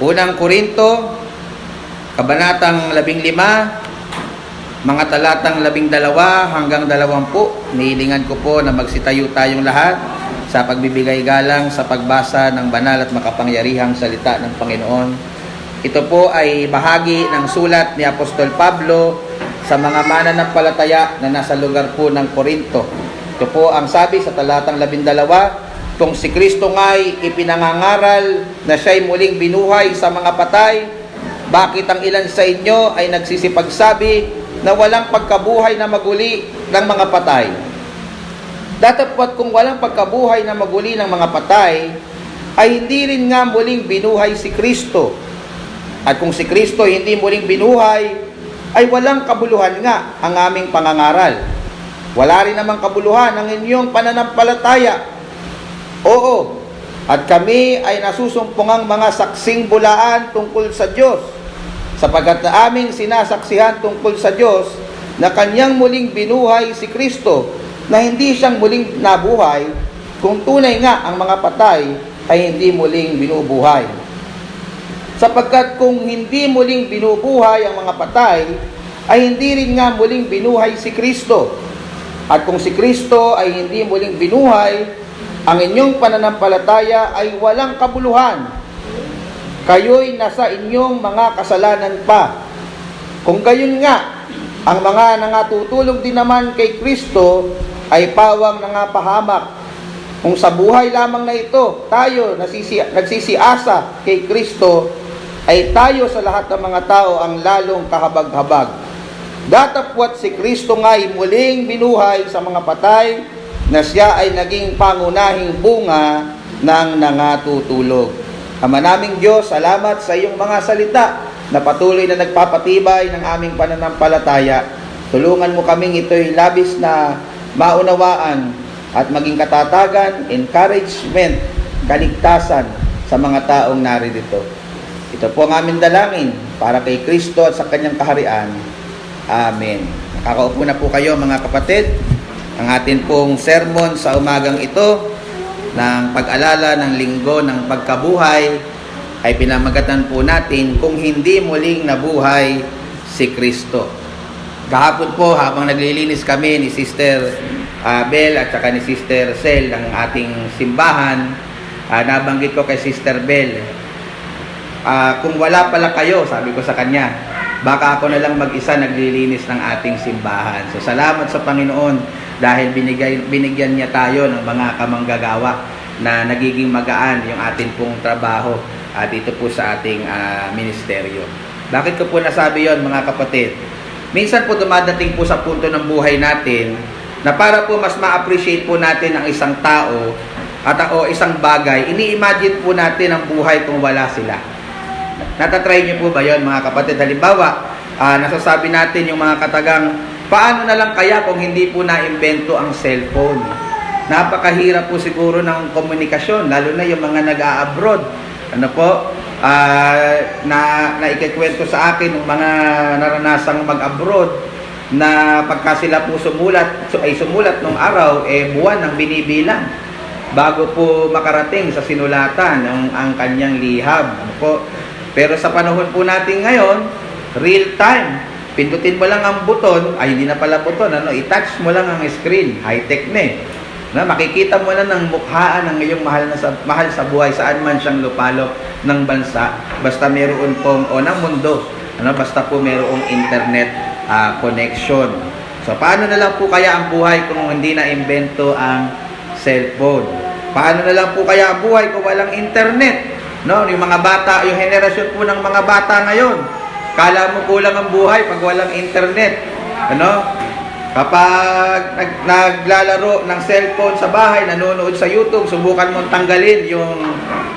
Unang Korinto, Kabanatang 15, mga talatang 12 hanggang 20. Nihilingan ko po na magsitayo tayong lahat sa pagbibigay galang sa pagbasa ng banal at makapangyarihang salita ng Panginoon. Ito po ay bahagi ng sulat ni Apostol Pablo sa mga mananampalataya na nasa lugar po ng Korinto. Ito po ang sabi sa talatang 12, kung si Kristo nga'y ipinangangaral na siya'y muling binuhay sa mga patay, bakit ang ilan sa inyo ay nagsisipagsabi na walang pagkabuhay na maguli ng mga patay? Datapwat kung walang pagkabuhay na maguli ng mga patay, ay hindi rin nga muling binuhay si Kristo. At kung si Kristo hindi muling binuhay, ay walang kabuluhan nga ang aming pangangaral. Wala rin namang kabuluhan ang inyong pananampalataya. Oo, at kami ay nasusumpungang mga saksing bulaan tungkol sa Diyos, sapagkat na aming sinasaksihan tungkol sa Diyos na Kanyang muling binuhay si Kristo, na hindi siyang muling nabuhay, kung tunay nga ang mga patay ay hindi muling binubuhay. Sapagkat kung hindi muling binubuhay ang mga patay, ay hindi rin nga muling binuhay si Kristo. At kung si Kristo ay hindi muling binuhay, ang inyong pananampalataya ay walang kabuluhan. Kayo'y nasa inyong mga kasalanan pa. Kung gayon nga, ang mga nangatutulog din naman kay Kristo ay pawang nangapahamak. Kung sa buhay lamang na ito, tayo nagsisiasa kay Kristo, ay tayo sa lahat ng mga tao ang lalong kahabag-habag. Datapwat si Kristo nga'y muling binuhay sa mga patay, na siya ay naging pangunahing bunga ng nangatutulog. Ama naming Diyos, salamat sa iyong mga salita na patuloy na nagpapatibay ng aming pananampalataya. Tulungan mo kaming ito'y labis na maunawaan at maging katatagan, encouragement, kaligtasan sa mga taong naririto. Ito po ang aming dalangin para kay Kristo at sa Kanyang kaharian. Amen. Nakakaupo na po kayo mga kapatid. Ang atin pong sermon sa umagang ito ng pag-alala ng linggo ng pagkabuhay ay pinamagatan po natin kung hindi muling nabuhay si Kristo. Kahapon po habang naglilinis kami ni Sister Bel at saka ni Sister Sel ng ating simbahan, nabanggit ko kay Sister Bel, kung wala pala kayo, sabi ko sa kanya, baka ako na lang mag-isa naglilinis ng ating simbahan. So salamat sa Panginoon dahil binigyan niya tayo ng mga kamanggagawa na nagiging magaan yung atin pong trabaho dito po sa ating ministeryo. Bakit ko po nasabi yon mga kapatid? Minsan po dumadating po sa punto ng buhay natin na para po mas ma-appreciate po natin ang isang tao o isang bagay, ini-imagine po natin ang buhay kung wala sila. Natatry niyo po ba yon mga kapatid? Halimbawa, nasasabi natin yung mga katagang, paano na lang kaya kung hindi po na-imbento ang cellphone? Napakahirap po siguro ng komunikasyon, lalo na yung mga nag-a-abroad. Ano po, na ikikwento sa akin ng mga naranasang mag-abroad na pagka sila po sumulat nung araw, buwan ang binibilang bago po makarating sa sinulatan ang kanyang liham. Ano po? Pero sa panahon po natin ngayon, real time. Pindutin mo lang ang buton, hindi na pala buton, i-touch mo lang ang screen, high-tech na eh. Makikita mo na ng mukhaan ng iyong mahal sa buhay, saan man siyang lupalop ng bansa, basta meron pong, ng mundo, basta po merong internet connection. So, paano na lang po kaya ang buhay kung hindi na-imbento ang cellphone? Paano na lang po kaya ang buhay kung walang internet? Yung mga bata, yung henerasyon po ng mga bata ngayon, kala mo kulang ang buhay pag walang internet. Kapag naglalaro ng cellphone sa bahay, nanonood sa YouTube, subukan mong tanggalin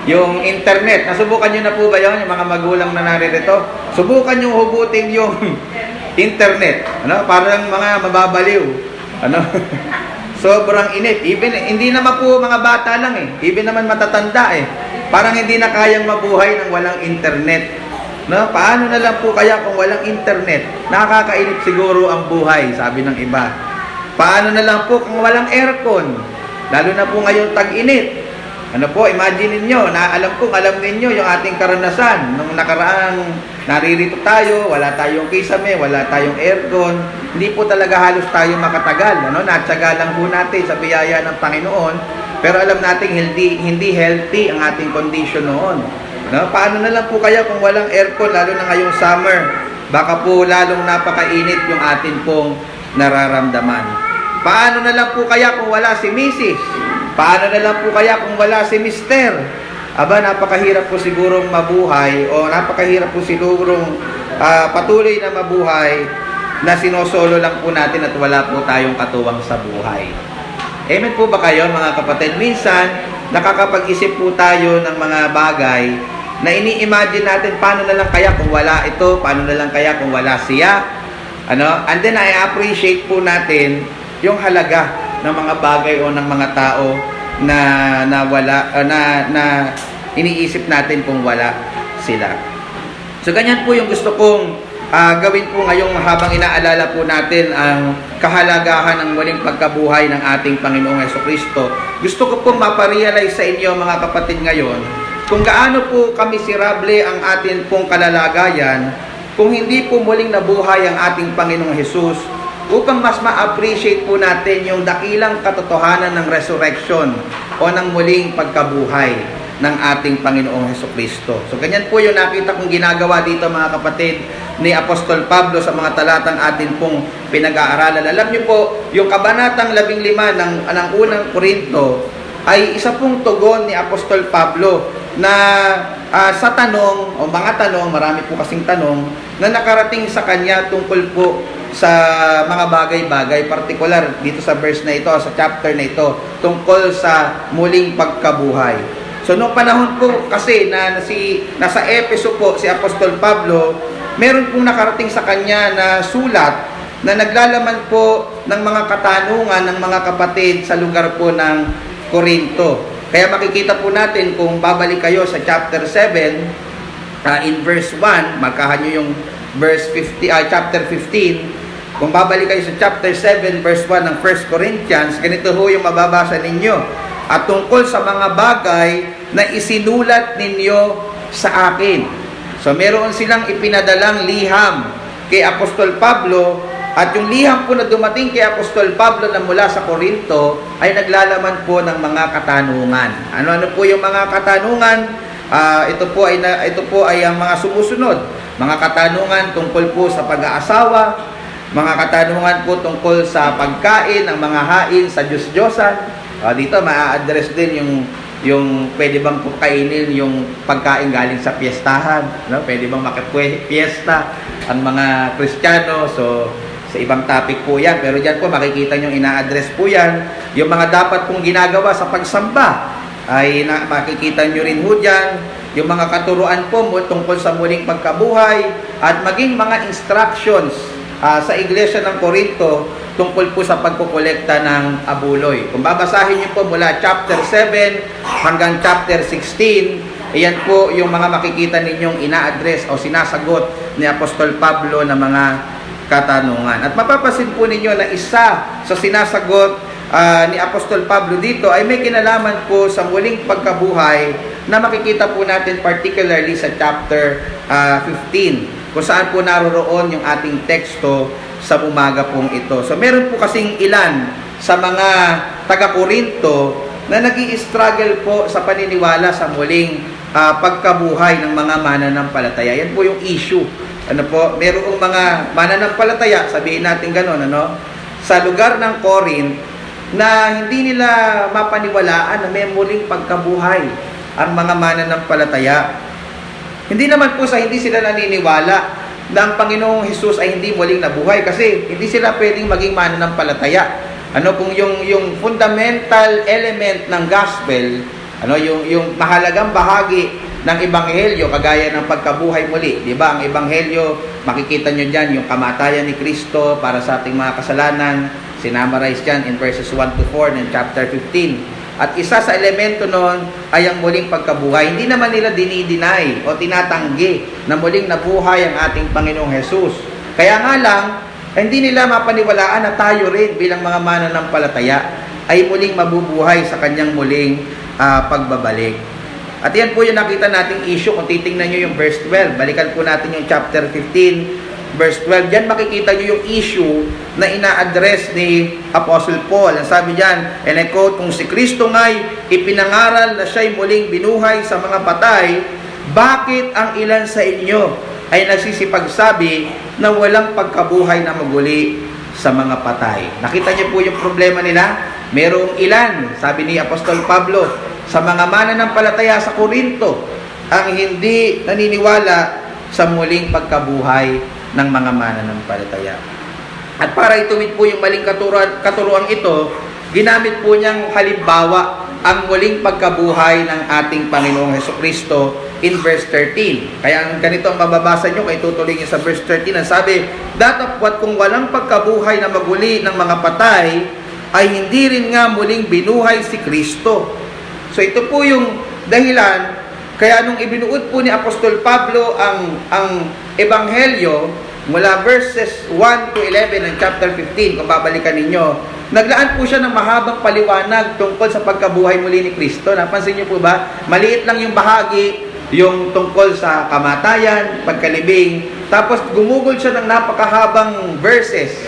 yung internet. Nasubukan nyo na po ba yun, yung mga magulang na naririto? Subukan nyo hugutin yung internet. Parang mga mababaliw. Sobrang init. Even, hindi naman po mga bata lang eh. Even naman matatanda eh. Parang hindi na kayang mabuhay ng walang internet. Paano na lang po kaya kung walang internet? Nakakainip siguro ang buhay, sabi ng iba. Paano na lang po kung walang aircon? Lalo na po ngayon tag-init. Ano po, imagine niyo na alam ninyo yung ating karanasan. Nung nakaraang naririto tayo, wala tayong kisame, wala tayong aircon, hindi po talaga halos tayo makatagal. Natsaga lang po natin sa biyaya ng Panginoon, pero alam natin hindi healthy ang ating condition noon. Paano na lang po kaya kung walang aircon, lalo na ngayong summer? Baka po lalong napakainit yung atin pong nararamdaman. Paano na lang po kaya kung wala si Mrs.? Paano na lang po kaya kung wala si Mr.? Napakahirap po sigurong mabuhay o napakahirap po sigurong patuloy na mabuhay na sinosolo lang po natin at wala po tayong katuwang sa buhay. Amen po ba kayo mga kapatid? Minsan, nakakapag-isip po tayo ng mga bagay na ini-imagine natin paano na lang kaya kung wala ito, paano na lang kaya kung wala siya. And then I-appreciate po natin yung halaga ng mga bagay o ng mga tao na wala na iniisip natin kung wala sila. So ganyan po yung gusto kong gawin po ngayong habang inaalala po natin ang kahalagahan ng muling pagkabuhay ng ating Panginoong Jesucristo. Gusto ko pong maparealize sa inyo mga kapatid ngayon kung gaano po kamiserable ang atin pong kalalagayan kung hindi po muling nabuhay ang ating Panginoong Jesus, upang mas ma-appreciate po natin yung dakilang katotohanan ng resurrection o ng muling pagkabuhay ng ating Panginoong Jesucristo. So ganyan po yung nakita kong ginagawa dito mga kapatid ni Apostol Pablo sa mga talatang atin pong pinag-aaralan. Alam niyo po, yung kabanatang 15 ng unang Korinto ay isa pong tugon ni Apostol Pablo na sa tanong o mga tanong, marami po kasing tanong na nakarating sa kanya tungkol po sa mga bagay-bagay, particular dito sa verse na ito, sa chapter na ito, tungkol sa muling pagkabuhay. So noong panahon po kasi na nasa Efeso po si Apostol Pablo, meron pong nakarating sa kanya na sulat na naglalaman po ng mga katanungan ng mga kapatid sa lugar po ng Korinto. Kaya makikita po natin kung babalik kayo sa chapter 7, in verse 1, markahan nyo yung chapter 15. Kung babalik kayo sa chapter 7, verse 1 ng 1 Corinthians, ganito ho yung mababasa ninyo. At tungkol sa mga bagay na isinulat ninyo sa akin. So meron silang ipinadalang liham kay Apostol Pablo, at yung liham po na dumating kay Apostol Pablo na mula sa Korinto ay naglalaman po ng mga katanungan. Ano po yung mga katanungan? Ito po ay ang mga sumusunod. Mga katanungan tungkol po sa pag-aasawa, mga katanungan po tungkol sa pagkain, ang mga hain sa Diyos-Diyosan. Dito maa-address din yung pwede bang kainin yung pagkain galing sa piyestahan, pwede bang makipiyesta ang mga Kristiyano. So sa ibang topic po yan, pero dyan po makikita nyo ina-address po yan. Yung mga dapat pong ginagawa sa pagsamba ay makikita nyo rin po dyan. Yung mga katuruan po tungkol sa muling pagkabuhay at maging mga instructions sa iglesia ng Korinto tungkol po sa pagkukolekta ng abuloy. Kung babasahin niyo po mula chapter 7 hanggang chapter 16, iyan po yung mga makikita ninyong ina-address o sinasagot ni Apostol Pablo na mga katanungan. At mapapasin po ninyo na isa sa sinasagot ni Apostol Pablo dito ay may kinalaman po sa muling pagkabuhay na makikita po natin particularly sa chapter 15. Kung saan po naroroon yung ating teksto sa umaga pong ito. So meron po kasing ilan sa mga taga-Korinto na nag-i-struggle po sa paniniwala sa muling pagkabuhay ng mga mananampalataya. Yan po yung issue. Merong mga mananampalataya, sabihin natin gano'n, sa lugar ng Corinth na hindi nila mapaniwalaan na may muling pagkabuhay ang mga mananampalataya. Hindi naman po sa hindi sila naniniwala na ang Panginoong Hesus ay hindi muling nabuhay kasi hindi sila pwedeng maging mananampalataya. Kung yung fundamental element ng gospel, yung mahalagang bahagi ng ebanghelyo kagaya ng pagkabuhay muli, 'di ba? Ang ebanghelyo, makikita nyo diyan yung kamatayan ni Kristo para sa ating mga kasalanan, sinamarize diyan in verses 1 to 4 ng chapter 15. At isa sa elemento noon ay ang muling pagkabuhay. Hindi naman nila dinideny o tinatanggi na muling nabuhay ang ating Panginoong Hesus. Kaya nga lang, hindi nila mapaniwalaan na tayo rin bilang mga mananampalataya ay muling mabubuhay sa kanyang muling pagbabalik. At yan po yung nakita nating issue kung titingnan nyo yung verse 12. Balikan po natin yung chapter 15, verse 12. Diyan makikita nyo yung issue na ina-address ni Apostle Paul. Ang sabi diyan, and I quote, kung si Kristo nga'y ipinangaral na siya'y muling binuhay sa mga patay, bakit ang ilan sa inyo ay nagsisipagsabi na walang pagkabuhay na maguli sa mga patay? Nakita niyo po yung problema nila? Merong ilan, sabi ni Apostol Pablo, sa mga mananampalataya sa Korinto, ang hindi naniniwala sa muling pagkabuhay ng mga mananampalataya. At para ituwid po yung maling katuruan ito, ginamit po niyang halimbawa ang muling pagkabuhay ng ating Panginoong Hesukristo in verse 13. Kaya ganito ang mababasa nyo, kaya tutuloy nyo sa verse 13, ang sabi, datapwat kung walang pagkabuhay na maguli ng mga patay, ay hindi rin nga muling binuhay si Kristo. So ito po yung dahilan, kaya nung ibinuod po ni Apostol Pablo ang Ebanghelyo, mula verses 1 to 11 ng chapter 15, kung babalikan ninyo, naglaan po siya ng mahabang paliwanag tungkol sa pagkabuhay muli ni Kristo. Napansin niyo po ba? Maliit lang yung bahagi, yung tungkol sa kamatayan, pagkalibing, tapos gumugol siya ng napakahabang verses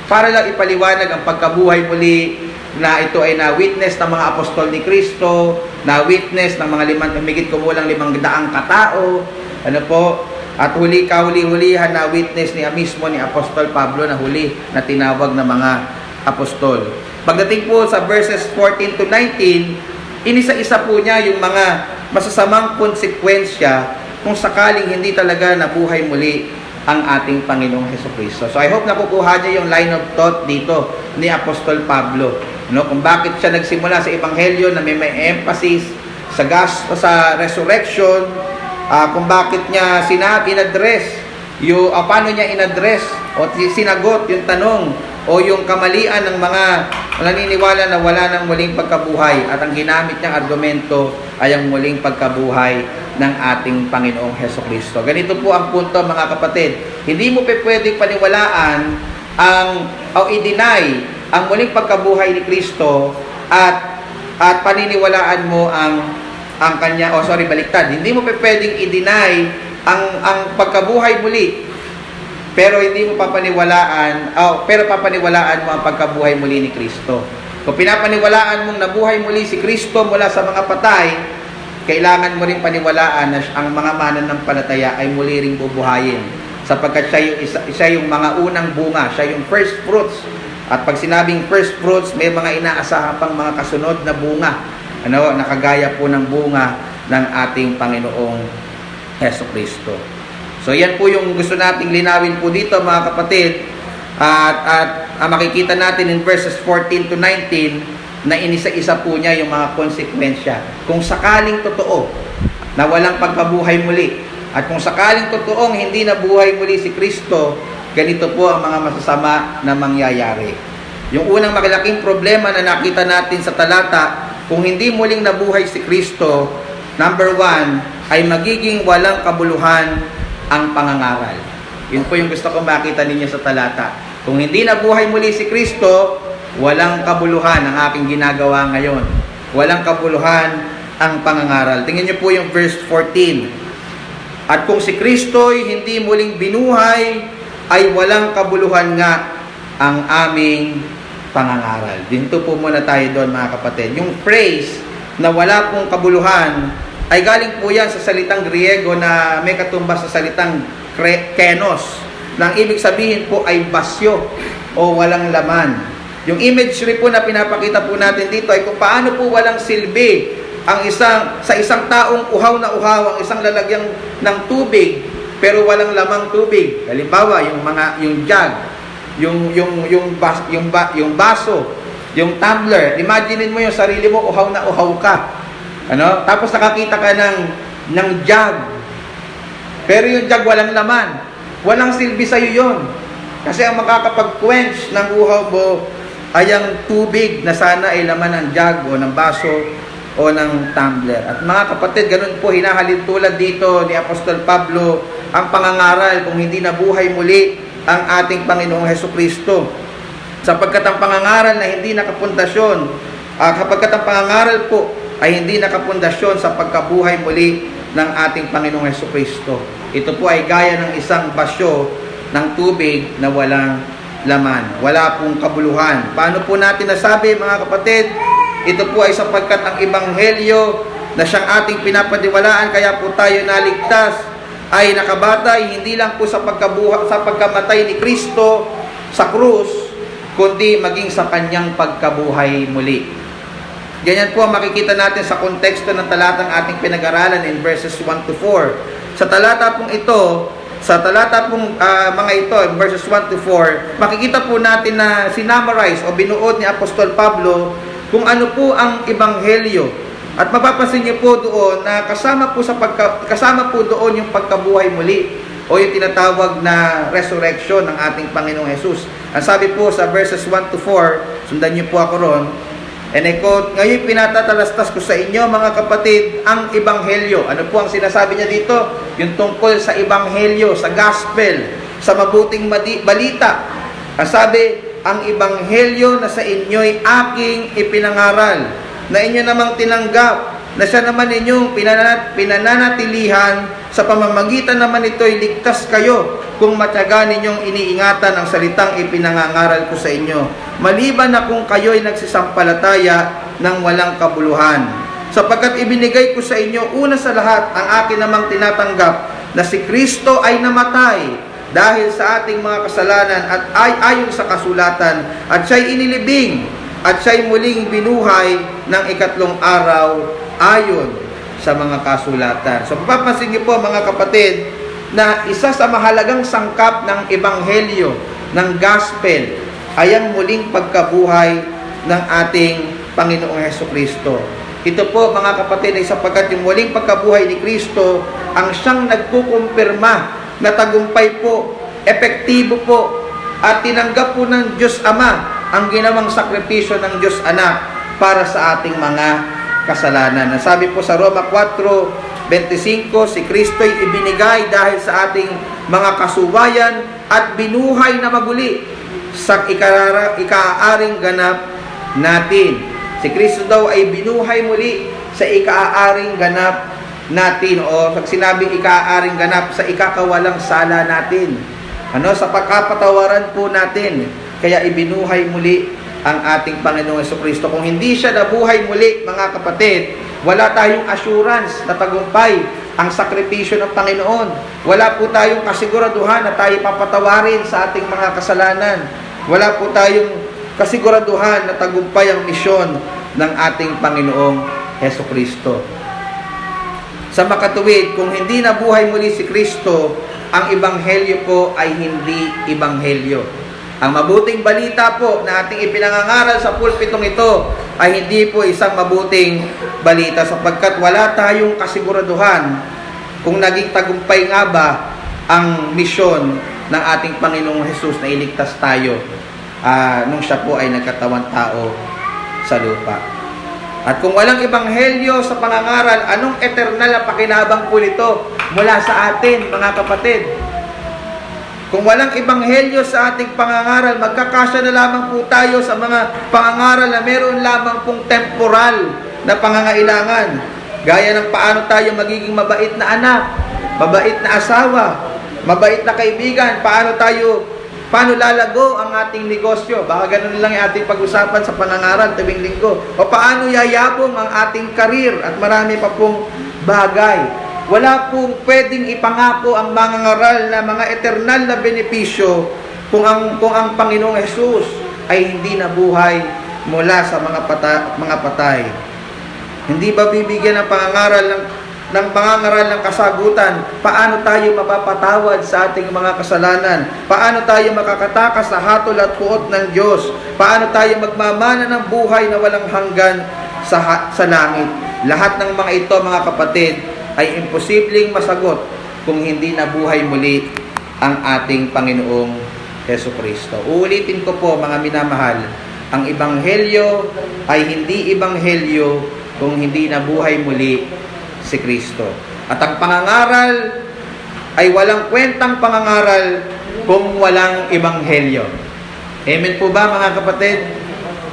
para lang ipaliwanag ang pagkabuhay muli, na ito ay na-witness ng mga apostol ni Kristo, na-witness ng mga higit kumulang 500 katao, ano po, at huli-hulihan na-witness niya mismo ni Apostol Pablo na huli na tinawag na mga apostol. Pagdating po sa verses 14 to 19, inisa-isa po niya yung mga masasamang konsekwensya kung sakaling hindi talaga nabuhay muli ang ating Panginoong Hesukristo. So I hope nakukuha niya yung line of thought dito ni Apostol Pablo. Kung bakit siya nagsimula sa Ebanghelyo na may emphasis sa resurrection, kung bakit niya in-address, paano niya in-address o sinagot yung tanong o yung kamalian ng mga naniniwala na wala nang muling pagkabuhay, at ang ginamit niyang argumento ay ang muling pagkabuhay ng ating Panginoong Hesukristo. Ganito po ang punto, mga kapatid. Hindi mo pwedeng paniwalaan o i-deny ang muling pagkabuhay ni Kristo at paniniwalaan mo ang kanya, baliktad. Hindi mo pwedeng i-deny ang pagkabuhay muli, pero hindi mo papaniwalaan mo ang pagkabuhay muli ni Kristo. Kung pinapaniwalaan mong nabuhay muli si Kristo mula sa mga patay, kailangan mo rin paniwalaan na ang mga mananampalataya ay muli ring bubuhayin, sapagkat siya yung mga unang bunga, siya yung first fruits. At pag sinabing first fruits, may mga inaasahan pang mga kasunod na bunga, nakagaya po ng bunga ng ating Panginoong Hesukristo. So yan po yung gusto nating linawin po dito, mga kapatid. At makikita natin in verses 14 to 19 na inisa-isa po niya yung mga konsekwensya. Kung sakaling totoo na walang pagkabuhay muli, at kung sakaling totoong hindi nabuhay muli si Kristo, ganito po ang mga masasama na mangyayari. Yung unang malaking problema na nakita natin sa talata, kung hindi muling nabuhay si Kristo, number 1, ay magiging walang kabuluhan ang pangangaral. Yun po yung gusto kong makita ninyo sa talata. Kung hindi nabuhay muli si Kristo, walang kabuluhan ang aking ginagawa ngayon. Walang kabuluhan ang pangangaral. Tingnan niyo po yung verse 14. At kung si Kristo'y hindi muling binuhay, ay walang kabuluhan nga ang aming pangangaral. Dito po muna tayo doon, mga kapatid. Yung phrase na wala pong kabuluhan ay galing po yan sa salitang Griego na may katumbas sa salitang kenos. Nang ibig sabihin po ay basyo o walang laman. Yung imagery po na pinapakita po natin dito ay kung paano po walang silbi sa isang taong uhaw na uhaw, ang isang lalagyan ng tubig pero walang lamang tubig. Halimbawa, yung jug, yung baso, yung tumbler. Imaginein mo yung sarili mo uhaw na uhaw ka. Tapos nakakita ka ng jug. Pero yung jug walang laman. Walang silbi sa'yo yun. Kasi ang makakapag-quench ng uhaw mo ay ang tubig na sana ay laman ng jug o ng baso o ng tumbler. At mga kapatid, ganun po hinahalin tulad dito ni Apostol Pablo ang pangangaral kung hindi nabuhay muli ang ating Panginoong Hesukristo. Sapagkat ang pangangaral na hindi nakapundasyon, kapagkat ang pangangaral po ay hindi nakapundasyon sa pagkabuhay muli ng ating Panginoong Hesukristo. Ito po ay gaya ng isang basyo ng tubig na walang laman. Wala pong kabuluhan. Paano po natin nasabi, mga kapatid? Ito po ay sapagkat ang Ebanghelyo na siyang ating pinapaniwalaan, kaya po tayo naligtas, ay nakabatay hindi lang po sa pagkamatay ni Kristo sa krus, kundi maging sa kanyang pagkabuhay muli. Ganyan po ang makikita natin sa konteksto ng talatang ating pinag-aralan in verses 1 to 4. Sa talata pong ito, mga ito, in verses 1 to 4, makikita po natin na sinamarize o binuod ni Apostol Pablo kung ano po ang Ebanghelyo. At mapapansin niyo po doon na kasama po doon yung pagkabuhay muli o yung tinatawag na resurrection ng ating Panginoong Jesus. Ang sabi po sa verses 1 to 4, sundan niyo po ako ron, and I quote, "Ngayon pinatatalastas ko sa inyo, mga kapatid, ang Ebanghelyo." Ano po ang sinasabi niya dito? Yung tungkol sa Ebanghelyo, sa Gospel, sa mabuting balita. Ang sabi, ang Ebanghelyo na sa inyo'y aking ipinangaral, na inyo namang tinanggap, na siya naman inyong pinananatilihan, sa pamamagitan naman ito'y ligtas kayo kung matyaga ninyong iniingatan ang salitang ipinangangaral ko sa inyo, maliban na kung kayo'y nagsisampalataya ng walang kabuluhan. Sapagkat ibinigay ko sa inyo una sa lahat ang akin namang tinatanggap, na si Kristo ay namatay dahil sa ating mga kasalanan at ay ayon sa kasulatan, at siya'y inilibing, at siya'y muling binuhay ng ikatlong araw ayon sa mga kasulatan. So papapansin niyo po, mga kapatid, na isa sa mahalagang sangkap ng Ebanghelyo, ng Gospel, ay ang muling pagkabuhay ng ating Panginoong Hesukristo. Ito po, mga kapatid, ay sapagkat yung muling pagkabuhay ni Kristo ang siyang nagkukumpirma na tagumpay po, epektibo po, at tinanggap po ng Diyos Ama ang ginawang sakripisyo ng Diyos Anak para sa ating mga kasalanan. Sabi po sa Roma 4:25, si Kristo'y ibinigay dahil sa ating mga kasuwayan at binuhay na maguli sa ikaaring ganap natin. Si Kristo daw ay binuhay muli sa ikaaring ganap natin, o pag sinabing ikaaring ganap, sa ikakawalang sala natin. Sa pagkapatawaran po natin. Kaya ibinuhay muli ang ating Panginoong Hesukristo. Kung hindi siya nabuhay muli, mga kapatid, wala tayong assurance na tagumpay ang sakripisyo ng Panginoon. Wala po tayong kasiguraduhan na tayo papatawarin sa ating mga kasalanan. Wala po tayong kasiguraduhan na tagumpay ang misyon ng ating Panginoong Hesukristo. Sa makatuwid, kung hindi nabuhay muli si Kristo, ang Ebanghelyo po ay hindi Ebanghelyo. Ang mabuting balita po na ating ipinangangaral sa pulpitong ito ay hindi po isang mabuting balita, sapagkat wala tayong kasiguraduhan kung naging tagumpay nga ba ang misyon ng ating Panginoong Jesus na iligtas tayo nung siya po ay nagkatawang tao sa lupa. At kung walang Ebanghelyo sa pangangaral, anong eternal na pakinabang po nito mula sa atin, mga kapatid? Kung walang Ebanghelyo sa ating pangangaral, magkakasya na lamang po tayo sa mga pangangaral na meron lamang pong temporal na pangangailangan. Gaya ng paano tayo magiging mabait na anak, mabait na asawa, mabait na kaibigan, paano lalago ang ating negosyo. Baka ganun lang yung ating pag-usapan sa pangangaral tuwing linggo. O paano yayabong ang ating karir, at marami pa pong bagay. Wala pong pwedeng ipangako ang mga ngaral na mga eternal na benepisyo kung ang Panginoong Jesus ay hindi nabuhay mula sa mga patay. Hindi ba bibigyan ng pangangaral ng kasagutan? Paano tayo mapapatawad sa ating mga kasalanan? Paano tayo makakatakas sa hatol at puot ng Diyos? Paano tayo magmamana ng buhay na walang hanggan sa langit? Lahat ng mga ito, mga kapatid, ay imposibleng masagot kung hindi nabuhay muli ang ating Panginoong Hesukristo. Uulitin ko po, mga minamahal, ang Ebanghelyo ay hindi Ebanghelyo kung hindi nabuhay muli si Kristo. At ang pangangaral ay walang kwentang pangangaral kung walang Ebanghelyo. Amen po ba, mga kapatid?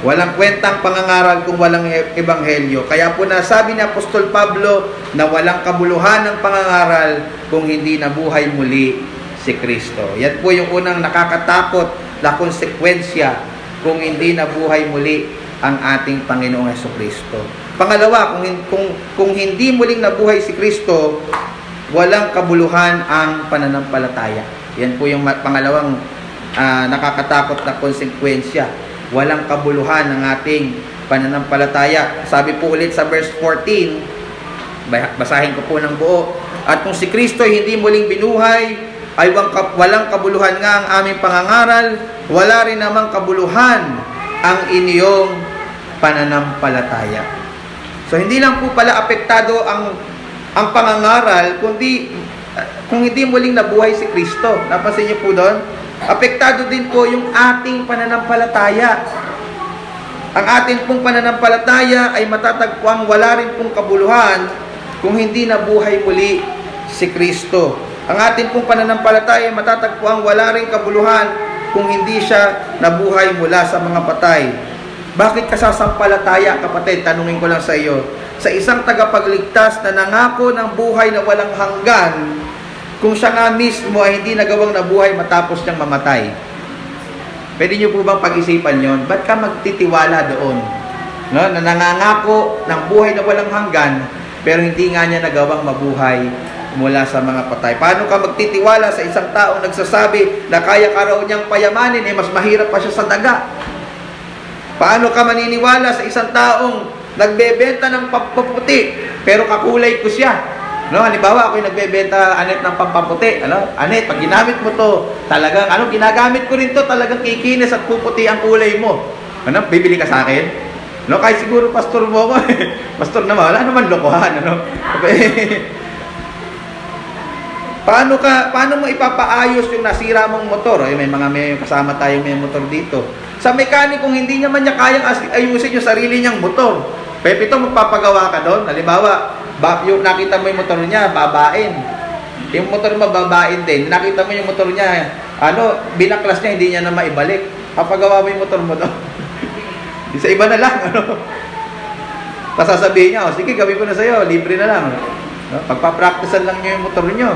Walang kwentang pangangaral kung walang ebanghelyo. Kaya po nasabi ni Apostol Pablo na walang kabuluhan ng pangangaral kung hindi nabuhay muli si Kristo. Yan po yung unang nakakatakot na konsekwensya kung hindi nabuhay muli ang ating Panginoong Hesukristo. Pangalawa, kung hindi muling nabuhay si Kristo, walang kabuluhan ang pananampalataya. Yan po yung pangalawang nakakatakot na konsekwensya. Walang kabuluhan ng ating pananampalataya. Sabi po ulit sa verse 14, basahin ko po ng buo. At kung si Kristo hindi muling binuhay, ay walang kabuluhan nga ang aming pangangaral, wala rin namang kabuluhan ang inyong pananampalataya. So hindi lang po pala apektado ang pangangaral, kundi kung hindi muling nabuhay si Kristo. Napansin niyo po doon? Apektado din po yung ating pananampalataya. Ang ating pong pananampalataya ay matatagpuang wala rin pong kabuluhan kung hindi nabuhay muli si Kristo. Ang ating pong pananampalataya ay matatagpuang wala rin kabuluhan kung hindi siya nabuhay mula sa mga patay. Bakit ka sasampalataya, kapatid? Tanungin ko lang sa iyo. Sa isang tagapagligtas na nangako ng buhay na walang hanggan, kung siya nga mismo ay hindi nagawang nabuhay matapos niyang mamatay. Pwede niyo po bang pag-isipan yon? Ba't ka magtitiwala doon? No? Na nangangako ng buhay na walang hanggan, pero hindi nga niya nagawang mabuhay mula sa mga patay. Paano ka magtitiwala sa isang taong nagsasabi na kaya ka raw niyang payamanin, mas mahirap pa siya sa daga? Paano ka maniniwala sa isang taong nagbebenta ng pampaputi, pero kakulay ko siya? No, halimbawa ako yung nagbebenta, Anet, ng pampaputi. Anet, pag ginamit mo to, talagang, ginagamit ko rin to, talagang kikinis at puputi ang kulay mo. Bibili ka sa akin? No, kahit siguro pastor mo ako. Pastor naman, wala naman lokohan. Paano mo ipapaayos yung nasira mong motor? May kasama tayo may motor dito. Sa mekaniko, kung hindi naman niya kayang ayusin yung sarili niyang motor, Pepito, magpapagawa ka doon. Halimbawa, yung nakita mo yung motor niya, babain. Yung motor mo, babain din. Nakita mo yung motor niya, binaklas niya, hindi niya na maibalik. Papagawa mo yung motor mo doon. Sa iba na lang, Pasasabihin niya, sige, gawin ko na sa'yo, libre na lang. Pagpapracticean lang niyo yung motor niyo.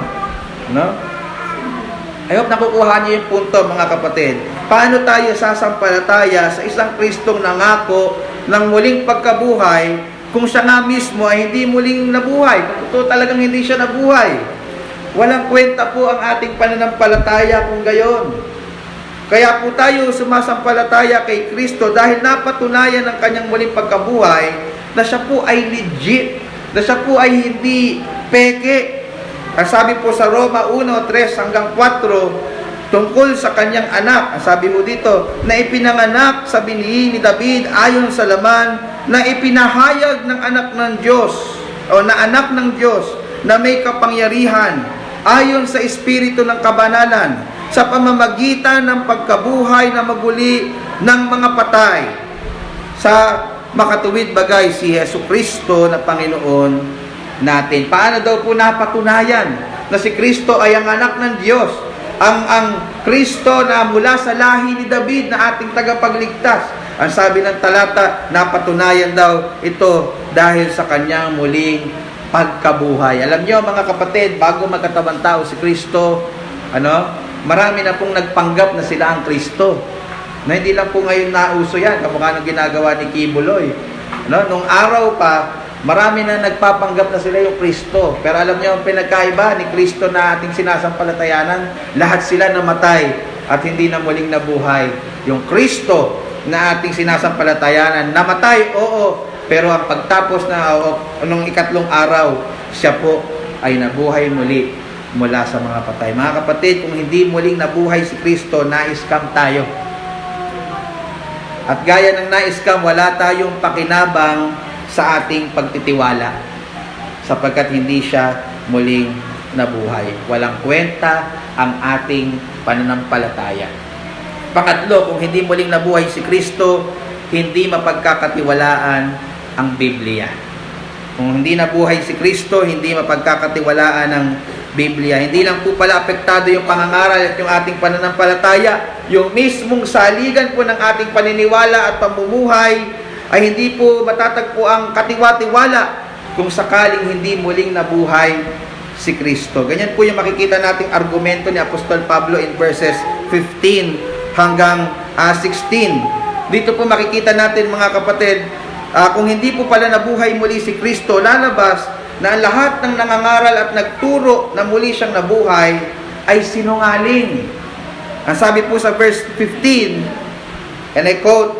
I hope nakukuha niyo yung punto, mga kapatid. Paano tayo sasampalataya sa isang Kristong nangako ng muling pagkabuhay kung siya nga mismo ay hindi muling nabuhay? Kung ito talagang hindi siya nabuhay. Walang kwenta po ang ating pananampalataya kung gayon. Kaya po tayo sumasampalataya kay Kristo dahil napatunayan ng kanyang muling pagkabuhay na siya po ay legit, na siya po ay hindi peke. Ang sabi po sa Roma 1:3 hanggang 4, tungkol sa kanyang anak, ang sabi po dito, na ipinanganak sa binhi ni David ayon sa laman, na ipinahayag ng anak ng Diyos, o na anak ng Diyos, na may kapangyarihan, ayon sa espiritu ng kabanalan, sa pamamagitan ng pagkabuhay na maguli ng mga patay, sa makatuwid bagay si Hesukristo na Panginoon natin. Paano daw po napatunayan na si Kristo ay ang anak ng Diyos? Ang Kristo na mula sa lahi ni David na ating tagapagligtas. Ang sabi ng talata, napatunayan daw ito dahil sa kanyang muling pagkabuhay. Alam niyo, mga kapatid, bago magkatawang tao si Kristo, marami na pong nagpanggap na sila ang Kristo. Na hindi lang po ngayon nauso yan, kamukha ng ginagawa ni Kibuloy. Nung araw pa, marami na nagpapanggap na sila yung Kristo. Pero alam niyo ang pinagkaiba ni Kristo na ating sinasampalatayanan? Lahat sila namatay at hindi na muling nabuhay. Yung Kristo na ating sinasampalatayanan, namatay, oo, pero ang pagtapos nung ikatlong araw, siya po ay nabuhay muli mula sa mga patay. Mga kapatid, kung hindi muling nabuhay si Kristo, na-scam tayo. At gaya ng na-scam, wala tayong pakinabang sa ating pagtitiwala sapagkat hindi siya muling nabuhay. Walang kwenta ang ating pananampalataya. Pangatlo, kung hindi muling nabuhay si Kristo, hindi mapagkakatiwalaan ang Biblia. Kung hindi nabuhay si Kristo, hindi mapagkakatiwalaan Biblia. Hindi lang po pala apektado yung pangangaral at yung ating pananampalataya. Yung mismong saligan po ng ating paniniwala at pamumuhay ay hindi po matatagpo ang katiwa-tiwala kung sakaling hindi muling nabuhay si Kristo. Ganyan po yung makikita nating argumento ni Apostol Pablo in verses 15 hanggang 16. Dito po makikita natin, mga kapatid, kung hindi po pala nabuhay muli si Kristo, lalabas na ang lahat ng nangangaral at nagturo na muli siyang nabuhay ay sinungaling. Ang sabi po sa verse 15, and I quote,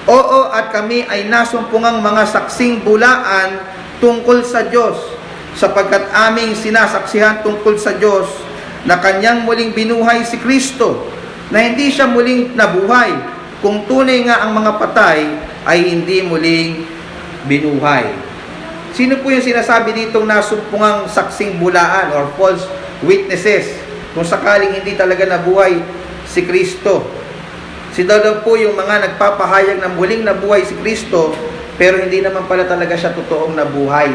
"Oo, at kami ay nasumpungang mga saksing bulaan tungkol sa Diyos, sapagkat aming sinasaksihan tungkol sa Diyos na Kanyang muling binuhay si Kristo, na hindi siya muling nabuhay, kung tunay nga ang mga patay ay hindi muling binuhay." Sino po yung sinasabi ditong nasumpungang saksing bulaan or false witnesses kung sakaling hindi talaga nabuhay si Kristo? Si daw po yung mga nagpapahayag na muling nabuhay si Kristo, pero hindi naman pala talaga siya totoong nabuhay,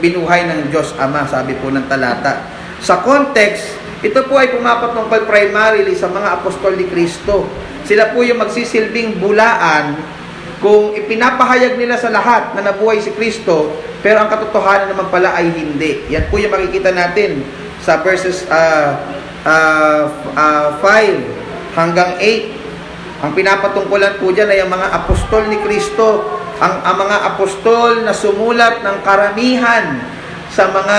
binuhay ng Diyos Ama, sabi po ng talata. Sa context, ito po ay pumapatungkol primarily sa mga apostol ni Kristo. Sila po yung magsisilbing bulaan kung ipinapahayag nila sa lahat na nabuhay si Kristo, pero ang katotohanan naman pala ay hindi. Yan po yung makikita natin sa verses 5 hanggang 8. Ang pinapatungkulan po dyan ay ang mga apostol ni Kristo, ang mga apostol na sumulat ng karamihan sa mga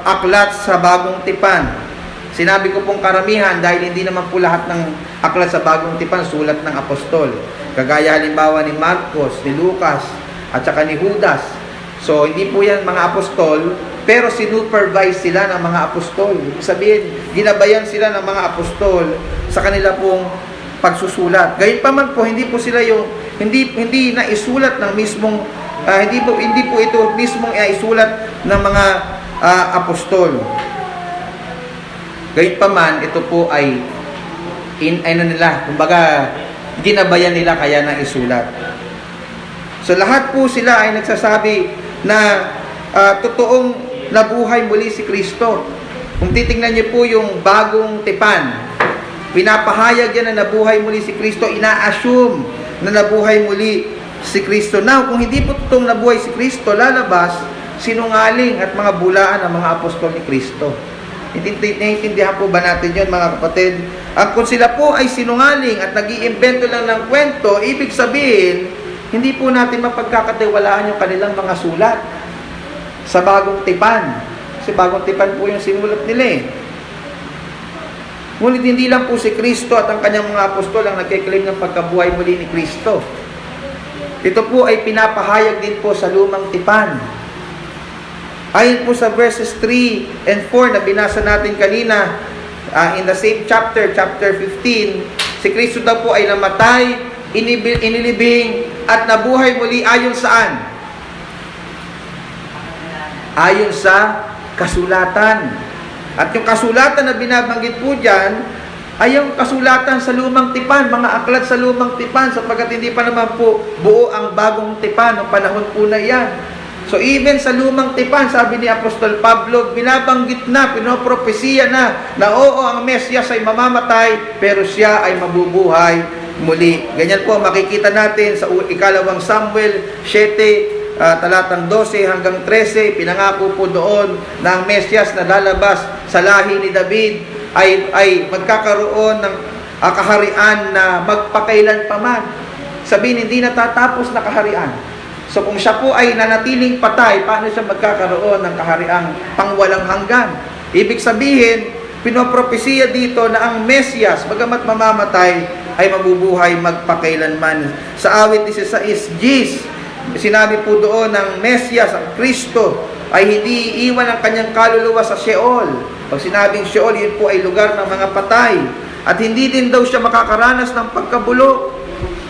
aklat sa Bagong Tipan. Sinabi ko pong karamihan dahil hindi naman po lahat ng aklat sa Bagong Tipan sulat ng apostol. Kagaya halimbawa ni Marcos, ni Lucas, at saka ni Judas. So, hindi po yan mga apostol, pero sinupervise sila ng mga apostol. Ibig sabihin, ginabayan sila ng mga apostol sa kanila pong pagsusulat. Gayunpaman po, hindi po sila yung hindi na isulat ng mismong hindi po ito mismong isulat ng mga apostol. Gayunpaman, ito po ay kumbaga ginabayan nila kaya na isulat. So lahat po sila ay nagsasabi na totoong nabuhay muli si Kristo. Kung titingnan niyo po yung Bagong Tipan, pinapahayag yan na nabuhay muli si Kristo, ina-assume na nabuhay muli si Kristo. Now, kung hindi po totoong nabuhay si Kristo, lalabas sinungaling at mga bulaan ng mga apostol ni Kristo. Naiintindihan po ba natin yun, mga kapatid? Kung sila po ay sinungaling at nag-iimbento lang ng kwento, ibig sabihin, hindi po natin mapagkakatiwalaan yung kanilang mga sulat sa Bagong Tipan. Kasi Bagong Tipan po yung sinulat nila eh. Ngunit hindi lang po si Kristo at ang kanyang mga apostol ang nagkiklaim ng pagkabuhay muli ni Kristo. Ito po ay pinapahayag din po sa Lumang Tipan. Ayon po sa verses 3 and 4 na binasa natin kanina, in the same chapter 15, si Kristo daw po ay namatay, inilibing, at nabuhay muli ayon saan? Ayon sa kasulatan. At yung kasulatan na binabanggit po dyan, ay yung kasulatan sa Lumang Tipan, mga aklat sa Lumang Tipan, sapagkat hindi pa naman po buo ang Bagong Tipan ng panahon po na yan. So even sa Lumang Tipan, sabi ni Apostol Pablo, binabanggit na, pinopropesiya na oo, ang Mesyas ay mamamatay, pero siya ay mabubuhay muli. Ganyan po makikita natin sa ikalawang Samuel 7, talatang 12 hanggang 13, pinangako po doon na ang Mesyas na lalabas sa lahi ni David ay magkakaroon ng kaharian na magpakailan pa man. Sabihin, hindi natatapos na kaharian. So kung siya po ay nanatiling patay, paano siya magkakaroon ng kahariang pangwalang hanggan? Ibig sabihin, pinopropesiya dito na ang Mesyas, bagamat mamamatay, ay mabubuhay magpakailanman. Sa awit 16, sinabi po doon ng Mesyas, ang Kristo, ay hindi iiwan ang kanyang kaluluwa sa Sheol. Pag sinabing Sheol, yun po ay lugar ng mga patay. At hindi din daw siya makakaranas ng pagkabulok.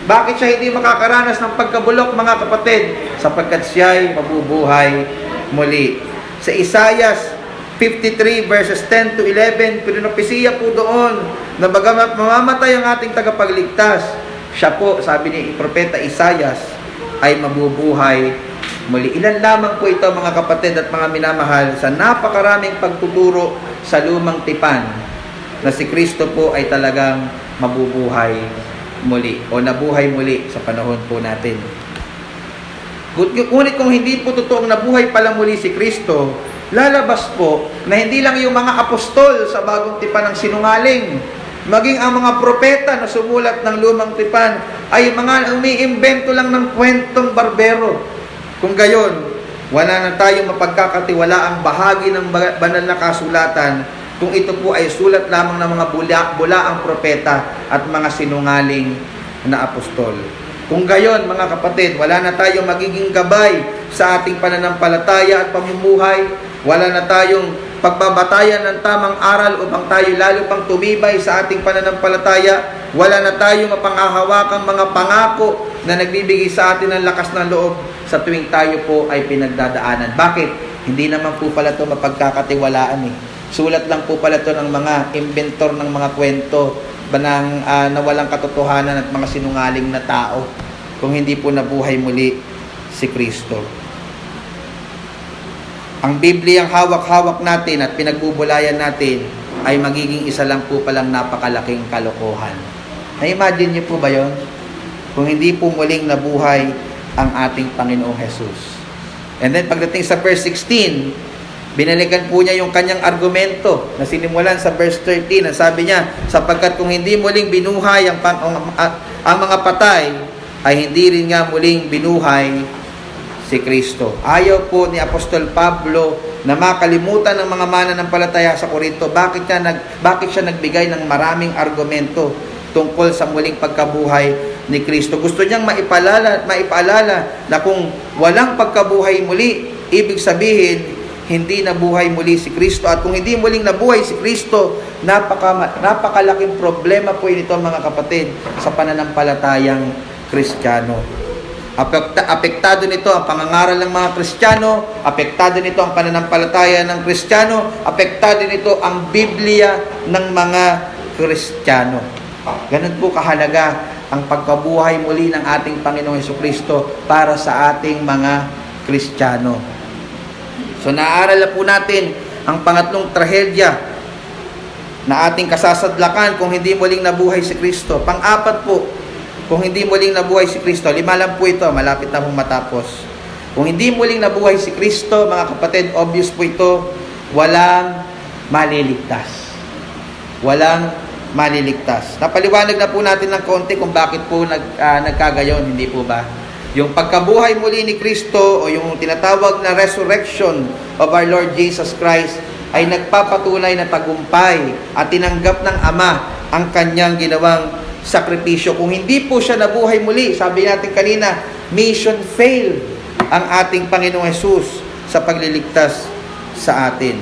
Bakit siya hindi makakaranas ng pagkabulok, mga kapatid? Sapagkat siya ay mabubuhay muli. Sa Isaiah 53 verses 10 to 11, pinopesiya po doon na bagamat mamamatay ang ating tagapagligtas, siya po, sabi ni Propeta Isaiah, ay mabubuhay muli. Ilan lamang po ito mga kapatid at mga minamahal sa napakaraming pagtuturo sa lumang tipan na si Kristo po ay talagang mabubuhay muli o nabuhay muli sa panahon po natin. Ngunit kung hindi po totoong nabuhay pala muli si Kristo, lalabas po na hindi lang yung mga apostol sa bagong tipan ng sinungaling, maging ang mga propeta na sumulat ng lumang tipan ay mga umiimbento lang ng kwentong barbero. Kung gayon, wala na tayong mapagkakatiwalaang bahagi ng banal na kasulatan kung ito po ay sulat lamang ng mga bulaang propeta at mga sinungaling na apostol. Kung gayon, mga kapatid, wala na tayong magiging gabay sa ating pananampalataya at pamumuhay. Wala na tayong pagbabatayan ng tamang aral upang tayo lalo pang tumibay sa ating pananampalataya. Wala na tayong mapangahawakang mga pangako na nagbibigay sa atin ng lakas ng loob sa tuwing tayo po ay pinagdadaanan. Bakit? Hindi naman po pala ito mapagkakatiwalaan eh. Sulat lang po pala ito ng mga inventor ng mga kwento na walang katotohanan at mga sinungaling na tao kung hindi po nabuhay muli si Kristo. Ang Biblia ang hawak-hawak natin at pinagbubulayan natin ay magiging isa lang po palang napakalaking kalokohan. Na-imagine niyo po ba yon? Kung hindi po muling nabuhay ang ating Panginoong Jesus. And then pagdating sa verse 16, binalikan po niya yung kanyang argumento na sinimulan sa verse 13. Ang sabi niya, sapagkat kung hindi muling binuhay ang mga patay, ay hindi rin nga muling binuhay si Kristo. Ayaw po ni Apostol Pablo na makalimutan ng mga mananampalataya sa Korinto. Bakit siya nagbigay ng maraming argumento tungkol sa muling pagkabuhay ni Kristo? Gusto niyang maipaalala na kung walang pagkabuhay muli, ibig sabihin, hindi nabuhay muli si Kristo. At kung hindi muling nabuhay si Kristo, napakalaking problema po ito mga kapatid sa pananampalatayang Kristiyano. Apektado nito ang pangangaral ng mga Kristiyano, apektado nito ang pananampalataya ng Kristiyano, apektado nito ang Biblia ng mga Kristiyano. Ganun po kahalaga ang pagkabuhay muli ng ating Panginoong Jesucristo para sa ating mga Kristiyano. So naaral na po natin ang pangatlong trahedya na ating kasasadlakan kung hindi muling nabuhay si Kristo. Pang-apat po, kung hindi muling nabuhay si Kristo, 5 lang po ito, malapit na pong matapos. Kung hindi muling nabuhay si Kristo, mga kapatid, obvious po ito, walang maliligtas. Walang maliligtas. Napaliwanag na po natin ng konti kung bakit po nagkagayon, hindi po ba? Yung pagkabuhay muli ni Kristo o yung tinatawag na resurrection of our Lord Jesus Christ ay nagpapatunay na tagumpay at tinanggap ng Ama ang kanyang ginawang sakripisyo. Kung hindi po siya nabuhay muli, sabi natin kanina, mission failed ang ating Panginoong Jesus sa pagliligtas sa atin.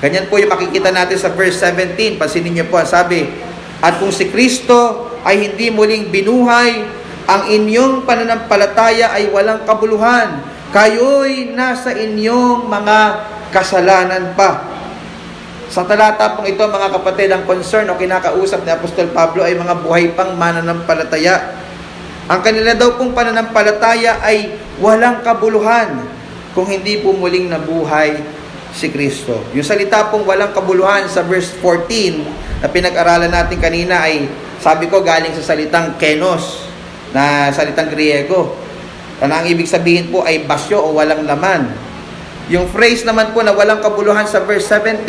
Ganyan po yung makikita natin sa verse 17. Pansinin niyo po, sabi, at kung si Kristo ay hindi muling binuhay, ang inyong pananampalataya ay walang kabuluhan. Kayo'y nasa inyong mga kasalanan pa. Sa talata pong ito, mga kapatid, ang concern o kinakausap ni Apostol Pablo ay mga buhay pang mananampalataya. Ang kanila daw pong pananampalataya ay walang kabuluhan kung hindi po muling nabuhay si Kristo. Yung salita pong walang kabuluhan sa verse 14 na pinag-aralan natin kanina ay, sabi ko, galing sa salitang kenos, na salitang Griego. Na ang ibig sabihin po ay basyo o walang laman. Yung phrase naman po na walang kabuluhan sa verse 17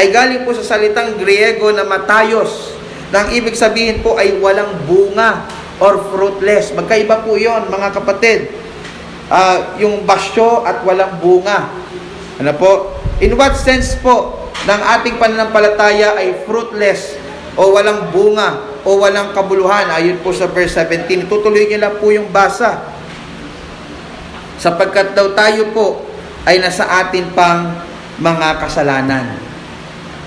ay galing po sa salitang Griego na matayos. Na ang ibig sabihin po ay walang bunga or fruitless. Magkaiba po yon mga kapatid. Yung basyo at walang bunga. Ano po? In what sense po ng ating pananampalataya ay fruitless o walang bunga o walang kabuluhan? Ayon po sa verse 17. Tutuloy niyo lang po yung basa. Sapagkat daw tayo po ay nasa atin pang mga kasalanan.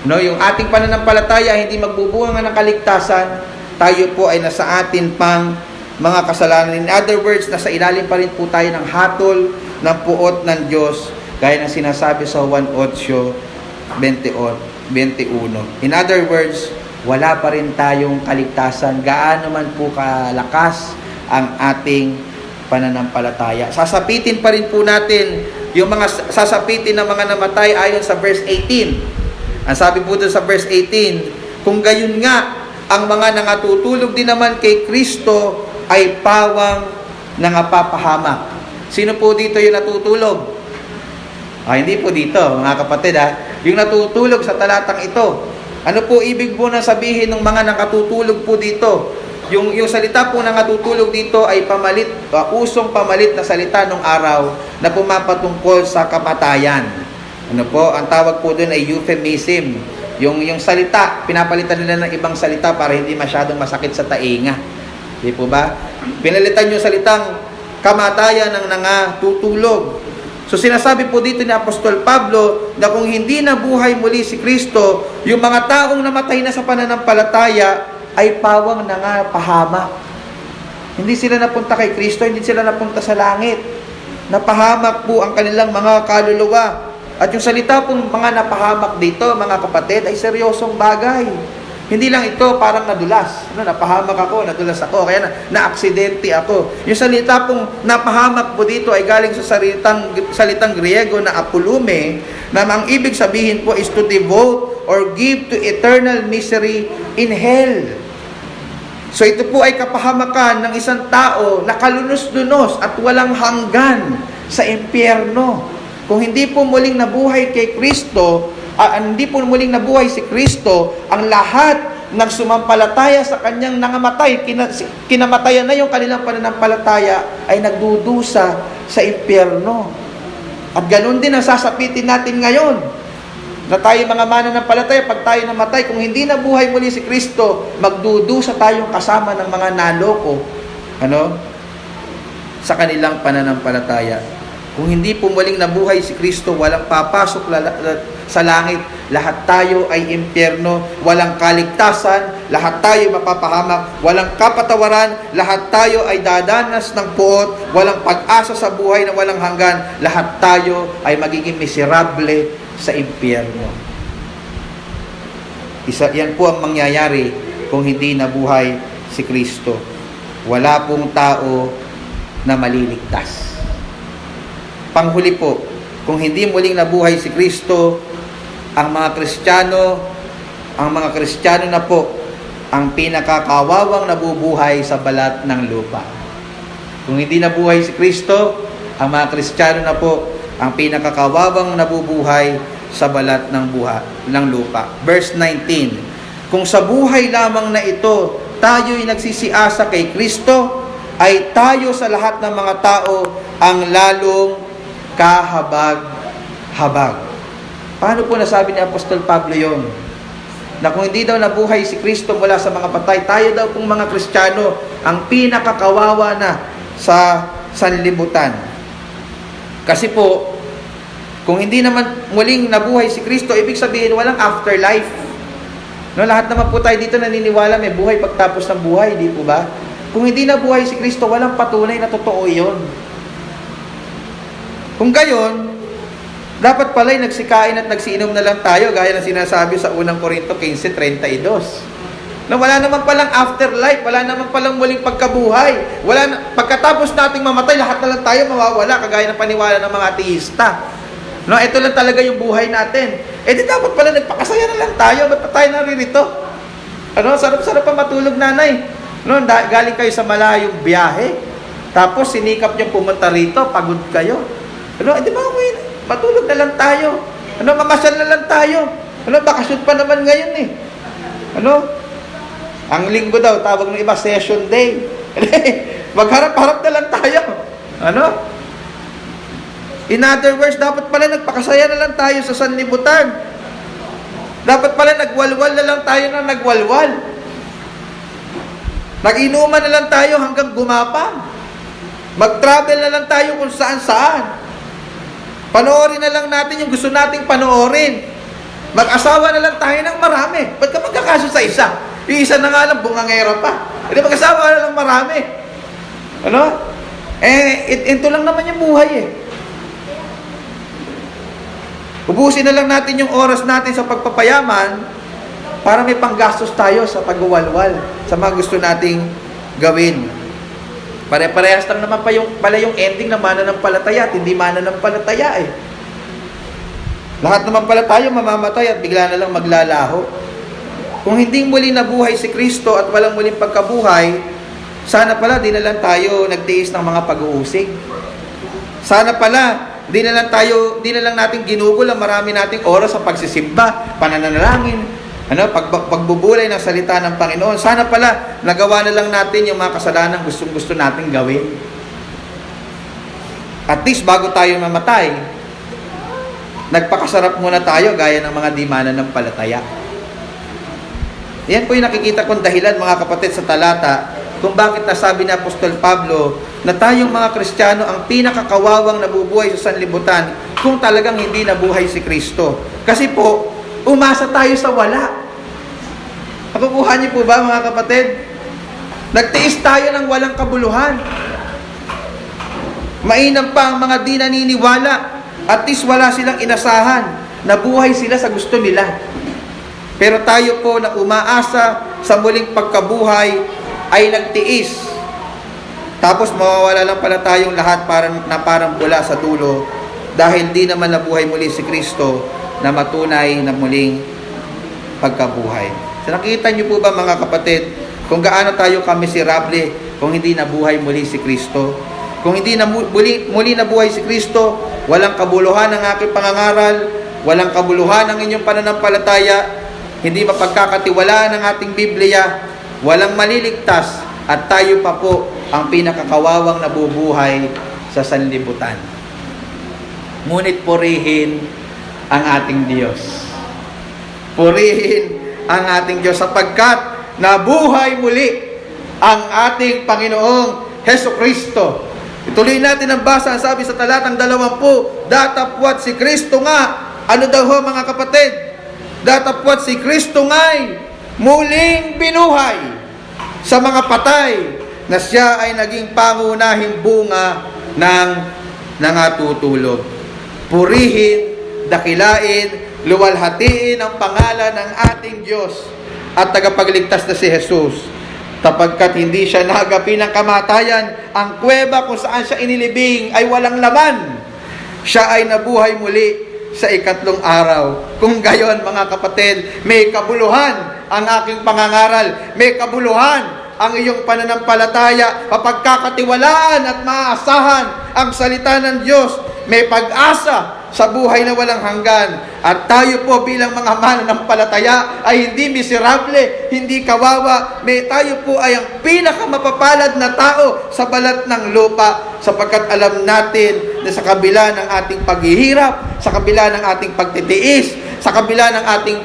No, yung ating pananampalataya hindi magbubunga ng kaligtasan, tayo po ay nasa atin pang mga kasalanan. In other words, nasa ilalim pa rin po tayo ng hatol ng puot ng Diyos, gaya ng sinasabi sa Juan 8:21. In other words, wala pa rin tayong kaligtasan. Gaano man po kalakas ang ating pananampalataya. Sasapitin pa rin po natin yung mga sasapitin ng mga namatay ayon sa verse 18. Ang sabi po doon sa verse 18, kung gayon nga, ang mga nangatutulog din naman kay Kristo ay pawang nangapapahamak. Sino po dito yung natutulog? Hindi po dito, mga kapatid Yung natutulog sa talatang ito. Ano po ibig po na sabihin ng mga nakatutulog po dito? Yung salita po na natutulog dito ay pamalit, usong pamalit na salita nung araw na pumapatungkol sa kamatayan. Ano po? Ang tawag po doon ay euphemism. Yung salita, pinapalitan nila ng ibang salita para hindi masyadong masakit sa tainga. Di po ba? Pinalitan yung salitang kamatayan ng nangatutulog. So sinasabi po dito ni Apostol Pablo na kung hindi nabuhay muli si Kristo, yung mga taong namatay na sa pananampalataya ay pawang nangapahamak. Hindi sila napunta kay Kristo, hindi sila napunta sa langit. Napahamak po ang kanilang mga kaluluwa. At yung salita pong mga napahamak dito, mga kapatid, ay seryosong bagay. Hindi lang ito parang nadulas. Napahamak ako, nadulas ako, kaya na-aksidente ako. Yung salita pong napahamak po dito ay galing sa salitang Griego na apolume, na ang ibig sabihin po is to devote or give to eternal misery in hell. So ito po ay kapahamakan ng isang tao na kalunos-lunos at walang hanggan sa impyerno. Kung hindi po muling nabuhay kay Kristo, hindi po muling nabuhay si Kristo, ang lahat ng sumampalataya sa kanyang nangamatay, kinamatayan na yung kanilang pananampalataya, ay nagdudusa sa impyerno. At ganun din ang sasapitin natin ngayon, na tayo mga mananampalataya, pag tayo namatay, kung hindi nabuhay muli si Kristo, magdudusa tayong kasama ng mga naloko, sa kanilang pananampalataya. Kung hindi po muling nabuhay si Kristo, walang papasok sa langit. Lahat tayo ay impyerno. Walang kaligtasan. Lahat tayo mapapahamak. Walang kapatawaran. Lahat tayo ay dadanas ng puot. Walang pag-asa sa buhay na walang hanggan. Lahat tayo ay magiging miserable sa impyerno. Yan po ang mangyayari kung hindi nabuhay si Kristo. Wala pong tao na maliligtas. Panghuli po, kung hindi muling nabuhay si Kristo, ang mga Kristiyano na po ang pinakakawawang nabubuhay sa balat ng lupa. Kung hindi nabuhay si Kristo, ang mga Kristiyano na po ang pinakakawawang nabubuhay sa balat ng lupa. Verse 19, kung sa buhay lamang na ito, tayo'y nagsisiasa kay Kristo, ay tayo sa lahat ng mga tao ang lalong kahabag-habag. Paano po nasabi ni Apostol Pablo yun? Na kung hindi daw nabuhay si Kristo mula sa mga patay, tayo daw pong mga Kristiyano ang pinakakawawa na sa sanlibutan. Kasi po, kung hindi naman muling nabuhay si Kristo, ibig sabihin walang afterlife. Lahat naman po tayo dito naniniwala may buhay pagtapos ng buhay, di po ba? Kung hindi nabuhay si Kristo, walang patunay na totoo yun. Kung gayon, dapat pala'y nagsikain at nagsiinom na lang tayo, gaya ng sinasabi sa unang Korinto 15:32. Na wala naman palang afterlife, wala naman palang muling pagkabuhay. Pagkatapos nating mamatay, lahat na lang tayo mawawala, kagaya ng paniwala ng mga ateista. Ito lang talaga yung buhay natin. Di dapat pala nagpakasaya na lang tayo, ba't pa tayo naririto? Sarap-sarap pa matulog, nanay. Galing kayo sa malayong biyahe, tapos sinikap niyo pumunta rito, pagod kayo. Di ba, matulog na lang tayo. Mamasyal na lang tayo. Bakasyon pa naman ngayon eh. Ang linggo daw, tawag ng iba, session day. Magharap-harap na lang tayo. In other words, dapat pala nagpakasaya na lang tayo sa sanlibutan. Dapat pala nagwalwal na lang tayo na nagwalwal. Nag-inuman na lang tayo hanggang gumapang. Mag-travel na lang tayo kung saan-saan. Panoorin na lang natin yung gusto nating panoorin. Mag-asawa na lang tayo ng marami. Ba't ka magkakaso sa isa? Yung isa na nga lang, bungangero pa. Mag-asawa na lang marami. Ito lang naman yung buhay eh. Ubusin na lang natin yung oras natin sa pagpapayaman para may panggastos tayo sa pagwawalwal sa mga gusto nating gawin. Pare-parehas lang naman pala yung ending na mananampalataya at hindi mananampalataya eh. Lahat naman pala tayo mamamatay at bigla na lang maglalaho. Kung hindi muli nabuhay si Kristo at walang muling pagkabuhay, sana pala di na lang tayo nagtiis ng mga pag-uusig. Sana pala di na lang natin ginugol ang marami nating oras sa pagsisimba, pananalangin, pagbubulay ng salita ng Panginoon. Sana pala nagawa na lang natin yung mga kasalanan gustong-gusto nating gawin. At least bago tayo mamatay, nagpakasarap muna tayo gaya ng mga di mananampalataya. Yan po yung nakikita kong dahilan, mga kapatid, sa talata kung bakit nasabi ni Apostol Pablo na tayong mga Kristiyano ang pinakakawawang nabubuhay sa sanlibutan kung talagang hindi nabuhay si Kristo. Kasi po, umasa tayo sa wala. Nakukuha niyo po ba, mga kapatid? Nagtiis tayo ng walang kabuluhan. Mainam pa ang mga di naniniwala. At least wala silang inasahan. Nabuhay sila sa gusto nila. Pero tayo po na umaasa sa muling pagkabuhay ay nagtiis. Tapos mawawala lang pala tayong lahat parang bula sa dulo dahil di naman nabuhay muli si Kristo na matunay na muling pagkabuhay. So nakita niyo po ba, mga kapatid, kung gaano tayo kamiserable kung hindi nabuhay muli si Kristo? Kung hindi na muli nabuhay si Kristo, walang kabuluhan ang aking pangangaral, walang kabuluhan ang inyong pananampalataya, hindi mapagkakatiwalaan ang ating Biblia, walang maliligtas, at tayo pa po ang pinakakawawang nabubuhay sa sanlibutan. Ngunit purihin ang ating Diyos. Purihin ang ating Diyos sapagkat nabuhay muli ang ating Panginoong Hesukristo. Ituloy natin ang basa. Ang sabi sa talatang 20, datapwat si Kristo nga. Ano daw ho, mga kapatid? Datapwat si Kristo nga'y muling binuhay sa mga patay na siya ay naging pangunahing bunga ng nangatutulog. Purihin, dakilain, luwalhatiin ang pangalan ng ating Diyos at tagapagligtas na si Jesus. Sapagkat hindi siya nagapi ng kamatayan, ang kuweba kung saan siya inilibing ay walang laman. Siya ay nabuhay muli sa ikatlong araw. Kung gayon, mga kapatid, may kabuluhan ang aking pangangaral, may kabuluhan ang iyong pananampalataya, mapagkakatiwalaan at maaasahan ang salita ng Diyos, may pag-asa sa buhay na walang hanggan. At tayo po bilang mga mananampalataya ay hindi miserable, hindi kawawa. May tayo po ay ang pinakamapapalad na tao sa balat ng lupa, sapagkat alam natin na sa kabila ng ating paghihirap, sa kabila ng ating pagtitiis, sa kabila ng ating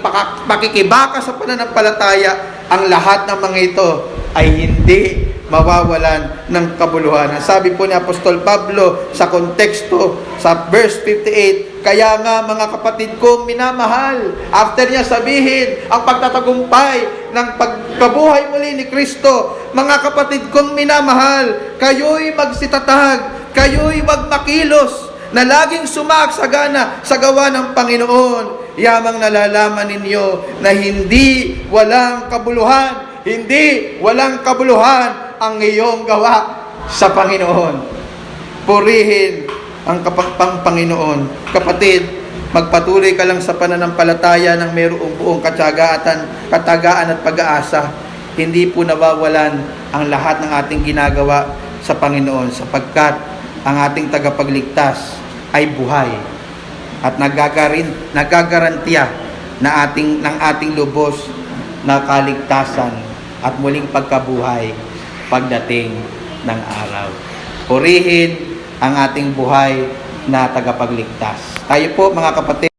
pakikibaka sa pananampalataya, ang lahat ng mga ito ay hindi mawawalan ng kabuluhan. Ang sabi po ni Apostol Pablo sa konteksto, sa verse 58, kaya nga, mga kapatid kong minamahal, after niya sabihin ang pagtatagumpay ng pagkabuhay muli ni Kristo, mga kapatid kong minamahal, kayo'y magsitatag, kayo'y magmakilos, na laging sumaksagana sa gawa ng Panginoon. Yamang nalalaman ninyo na hindi walang kabuluhan, hindi walang kabuluhan ang iyong gawa sa Panginoon. Purihin ang Panginoon. Kapatid, magpatuloy ka lang sa pananampalataya ng mayroong buong katagaan at pag-aasa. Hindi po nawawalan ang lahat ng ating ginagawa sa Panginoon, sapagkat ang ating tagapagligtas ay buhay at nagagarantiya na ng ating lubos na kaligtasan at muling pagkabuhay pagdating ng araw. Purihin ang ating buhay na tagapagligtas. Tayo po, mga kapatid,